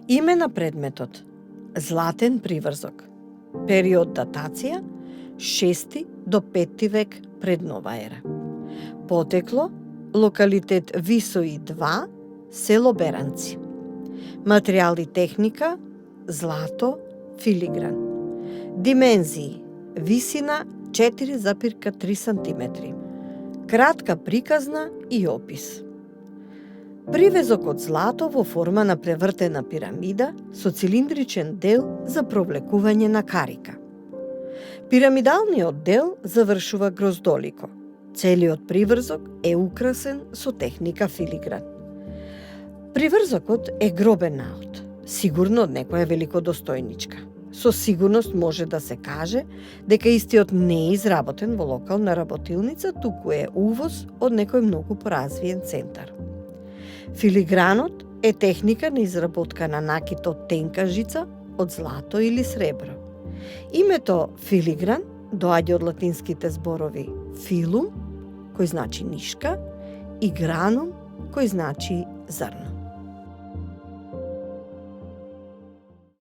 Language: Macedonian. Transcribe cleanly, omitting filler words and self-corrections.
Име на предметот: златен приврзок. Период датација 6 до 5 век пред нова ера. Потекло: локалитет Висои 2, село Беранци. Материјал и техника: злато, филигран. Димензии: висина 4,3 см. Кратка приказна и опис. Привезок од злато во форма на превртена пирамида со цилиндричен дел за провлекување на карика. Пирамидалниот дел завршува гроздолико. Целиот приврзок е украсен со техника филигран. Приврзокот е гробен наод, сигурно од некоја великодостојничка. Со сигурност може да се каже дека истиот не е изработен во локална работилница, туку е увоз од некој многу поразвиен центар. Филигранот е техника на изработка на накит од тенка жица од злато или сребро. Името филигран доаѓа од латинските зборови филум, кој значи нишка, и гранум, кој значи зрно.